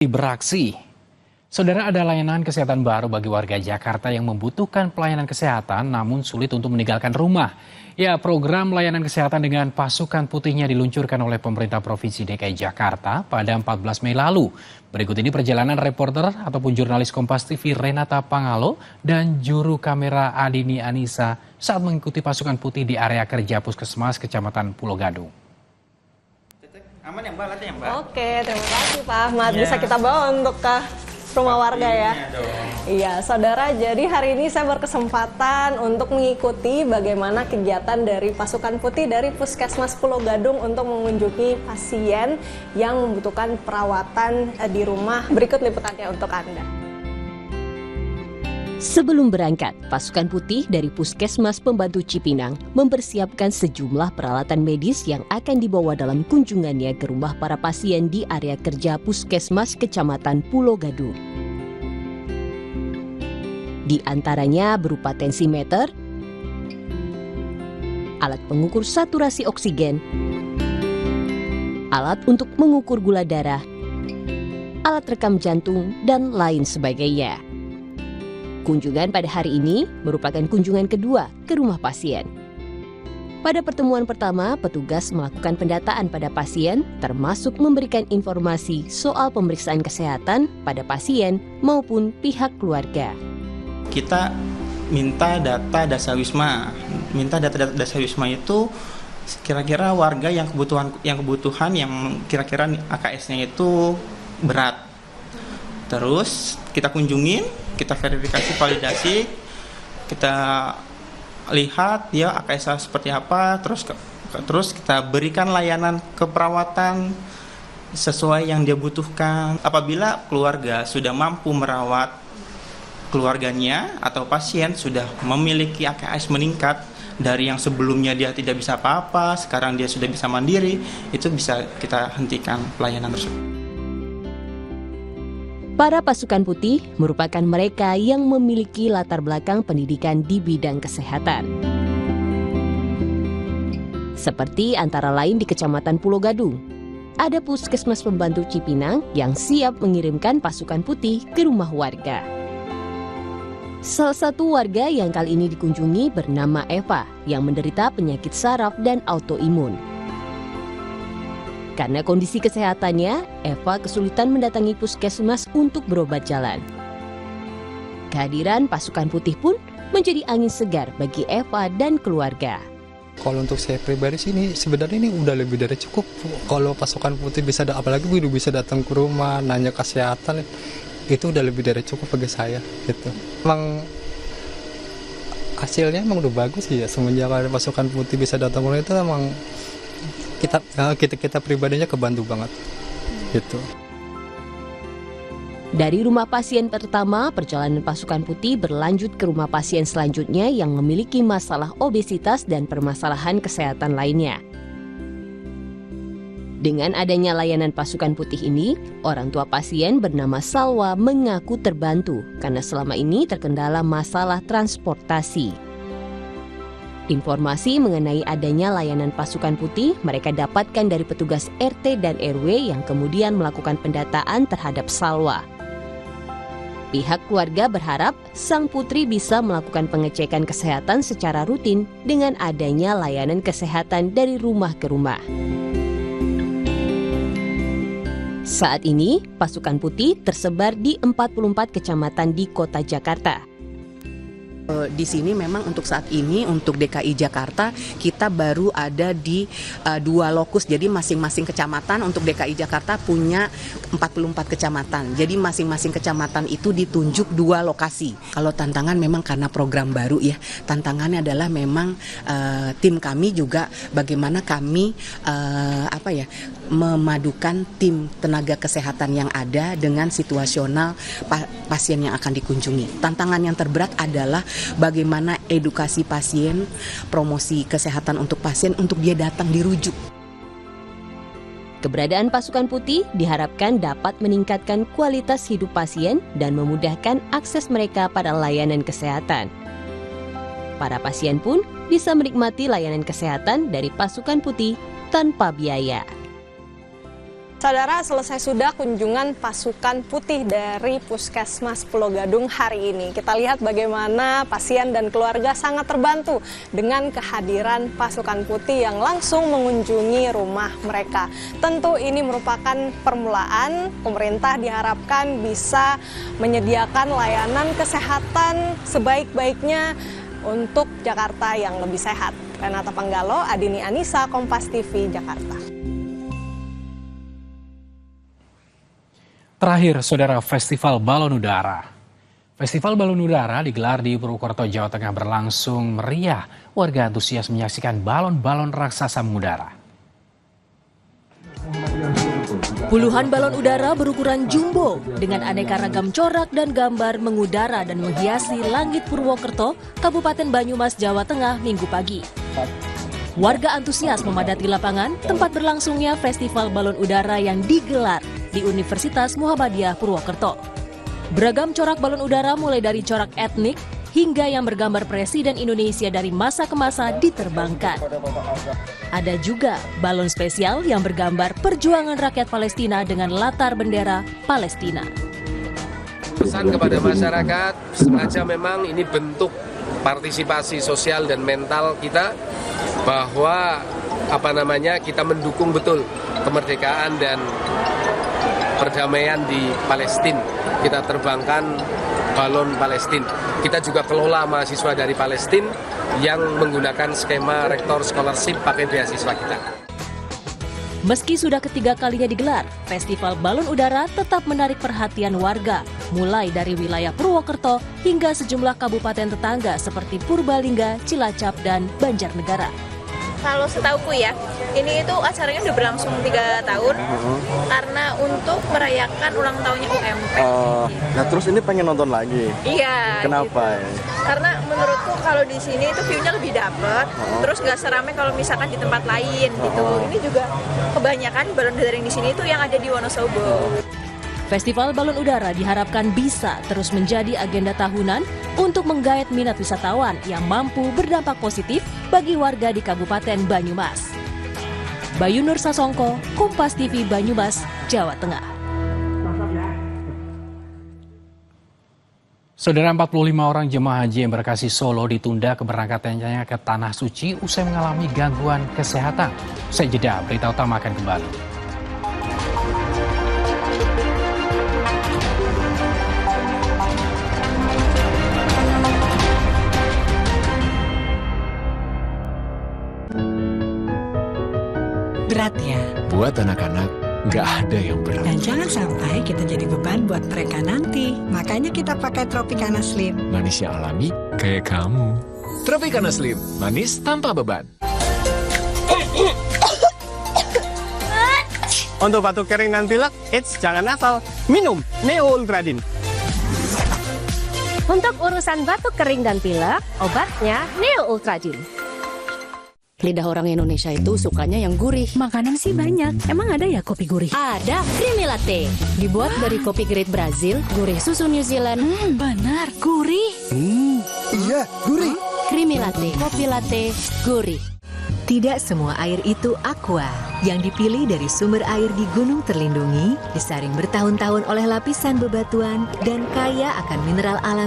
Beraksi. Saudara, ada layanan kesehatan baru bagi warga Jakarta yang membutuhkan pelayanan kesehatan namun sulit untuk meninggalkan rumah. Ya, program layanan kesehatan dengan pasukan putihnya diluncurkan oleh pemerintah Provinsi DKI Jakarta pada 14 Mei lalu. Berikut ini perjalanan reporter ataupun jurnalis Kompas TV Renata Pangalo dan juru kamera Adini Anissa saat mengikuti pasukan putih di area kerja Puskesmas Kecamatan Pulau Gadung. Aman ya Mbak, latih ya Mbak? Oke, terima kasih Pak Ahmad. Bisa kita bawa untuk ke rumah warga ya? Iya, saudara, jadi hari ini saya berkesempatan untuk mengikuti bagaimana kegiatan dari pasukan putih dari Puskesmas Pulau Gadung untuk mengunjungi pasien yang membutuhkan perawatan di rumah. Berikut liputannya untuk Anda. Sebelum berangkat, pasukan putih dari Puskesmas Pembantu Cipinang mempersiapkan sejumlah peralatan medis yang akan dibawa dalam kunjungannya ke rumah para pasien di area kerja Puskesmas Kecamatan Pulau Gadung. Di antaranya berupa tensimeter, alat pengukur saturasi oksigen, alat untuk mengukur gula darah, alat rekam jantung, dan lain sebagainya. Kunjungan pada hari ini merupakan kunjungan kedua ke rumah pasien. Pada pertemuan pertama, petugas melakukan pendataan pada pasien, termasuk memberikan informasi soal pemeriksaan kesehatan pada pasien maupun pihak keluarga. Kita minta data dasar wisma. Minta data dasar wisma itu kira-kira warga yang kebutuhan yang kira-kira AKS-nya itu berat. Terus kita kunjungin, kita verifikasi, validasi, kita lihat ya AKS seperti apa, terus kita berikan layanan keperawatan sesuai yang dia butuhkan. Apabila keluarga sudah mampu merawat keluarganya atau pasien sudah memiliki AKS meningkat dari yang sebelumnya dia tidak bisa apa-apa, sekarang dia sudah bisa mandiri, itu bisa kita hentikan pelayanan tersebut. Para pasukan putih merupakan mereka yang memiliki latar belakang pendidikan di bidang kesehatan. Seperti antara lain di Kecamatan Pulau Gadung, ada Puskesmas Pembantu Cipinang yang siap mengirimkan pasukan putih ke rumah warga. Salah satu warga yang kali ini dikunjungi bernama Eva yang menderita penyakit saraf dan autoimun. Karena kondisi kesehatannya, Eva kesulitan mendatangi puskesmas untuk berobat jalan. Kehadiran pasukan putih pun menjadi angin segar bagi Eva dan keluarga. Kalau untuk saya pribadi sih ini sebenarnya ini udah lebih dari cukup. Kalau pasukan putih bisa, apalagi udah bisa datang ke rumah, nanya kesehatan, itu udah lebih dari cukup bagi saya. Gitu. Emang hasilnya emang udah bagus sih ya, semenjak ada pasukan putih bisa datang ke rumah itu emang kita pribadinya kebantu banget gitu. Dari rumah pasien pertama, perjalanan pasukan putih berlanjut ke rumah pasien selanjutnya yang memiliki masalah obesitas dan permasalahan kesehatan lainnya. Dengan adanya layanan pasukan putih ini, orang tua pasien bernama Salwa mengaku terbantu karena selama ini terkendala masalah transportasi. Informasi mengenai adanya layanan pasukan putih mereka dapatkan dari petugas RT dan RW yang kemudian melakukan pendataan terhadap Salwa. Pihak keluarga berharap sang putri bisa melakukan pengecekan kesehatan secara rutin dengan adanya layanan kesehatan dari rumah ke rumah. Saat ini, pasukan putih tersebar di 44 kecamatan di kota Jakarta. Di sini memang untuk saat ini untuk DKI Jakarta kita baru ada di 2 lokus. Jadi masing-masing kecamatan untuk DKI Jakarta punya 44 kecamatan. Jadi masing-masing kecamatan itu ditunjuk 2 lokasi. Kalau tantangan memang karena program baru ya. Tantangannya adalah memang tim kami juga bagaimana kami memadukan tim tenaga kesehatan yang ada dengan situasional pasien yang akan dikunjungi. Tantangan yang terberat adalah bagaimana edukasi pasien, promosi kesehatan untuk pasien untuk dia datang dirujuk. Keberadaan pasukan putih diharapkan dapat meningkatkan kualitas hidup pasien dan memudahkan akses mereka pada layanan kesehatan. Para pasien pun bisa menikmati layanan kesehatan dari pasukan putih tanpa biaya. Saudara, selesai sudah kunjungan pasukan putih dari Puskesmas Pulau Gadung hari ini. Kita lihat bagaimana pasien dan keluarga sangat terbantu dengan kehadiran pasukan putih yang langsung mengunjungi rumah mereka. Tentu ini merupakan permulaan. Pemerintah diharapkan bisa menyediakan layanan kesehatan sebaik-baiknya untuk Jakarta yang lebih sehat. Renata Panggalo, Adini Anissa, Kompas TV, Jakarta. Terakhir, saudara, Festival Balon Udara. Festival Balon Udara digelar di Purwokerto, Jawa Tengah berlangsung meriah. Warga antusias menyaksikan balon-balon raksasa mengudara. Puluhan balon udara berukuran jumbo dengan aneka ragam corak dan gambar mengudara dan menghiasi langit Purwokerto, Kabupaten Banyumas, Jawa Tengah, Minggu pagi. Warga antusias memadati lapangan tempat berlangsungnya Festival Balon Udara yang digelar di Universitas Muhammadiyah Purwokerto. Beragam corak balon udara mulai dari corak etnik hingga yang bergambar Presiden Indonesia dari masa ke masa diterbangkan. Ada juga balon spesial yang bergambar perjuangan rakyat Palestina dengan latar bendera Palestina. Pesan kepada masyarakat, sengaja memang ini bentuk partisipasi sosial dan mental kita bahwa kita mendukung betul kemerdekaan dan perdamaian di Palestina. Kita terbangkan balon Palestina. Kita juga kelola mahasiswa dari Palestina yang menggunakan skema rektor scholarship pakai beasiswa kita. Meski sudah ketiga kalinya digelar, Festival Balon Udara tetap menarik perhatian warga, mulai dari wilayah Purwokerto hingga sejumlah kabupaten tetangga seperti Purbalingga, Cilacap, dan Banjarnegara. Kalau setauku ya, ini itu acaranya udah berlangsung 3 tahun karena untuk merayakan ulang tahunnya UMP. Nah terus ini pengen nonton lagi? Iya. Kenapa? Gitu. Karena menurutku kalau di sini itu view-nya lebih dapet, terus gak seramai kalau misalkan di tempat lain gitu. Ini juga kebanyakan balon udara yang di sini itu yang ada di Wonosobo. Festival Balon Udara diharapkan bisa terus menjadi agenda tahunan untuk menggait minat wisatawan yang mampu berdampak positif bagi warga di Kabupaten Banyumas. Bayu Nur Sasongko, Kompas TV Banyumas, Jawa Tengah. Saudara, 45 orang jemaah haji Embarkasi Solo ditunda keberangkatannya ke Tanah Suci usai mengalami gangguan kesehatan. Usai jeda, berita utama akan kembali. Berat ya? Buat anak-anak, nggak ada yang berat. Dan jangan sampai kita jadi beban buat mereka nanti. Makanya kita pakai Tropicana Slim. Manis yang alami, kayak kamu. Tropicana Slim, manis tanpa beban. Untuk batuk kering dan pilek, jangan asal. Minum Neo Ultradin. Untuk urusan batuk kering dan pilek, obatnya Neo Ultradin. Lidah orang Indonesia itu sukanya yang gurih. Makanan sih banyak. Emang ada ya kopi gurih? Ada, Creamy Latte. Dibuat dari kopi grade Brazil, gurih susu New Zealand. Benar, gurih. Iya, gurih. Creamy Latte, kopi latte, gurih. Tidak semua air itu aqua. Yang dipilih dari sumber air di gunung terlindungi, disaring bertahun-tahun oleh lapisan bebatuan, dan kaya akan mineral alami.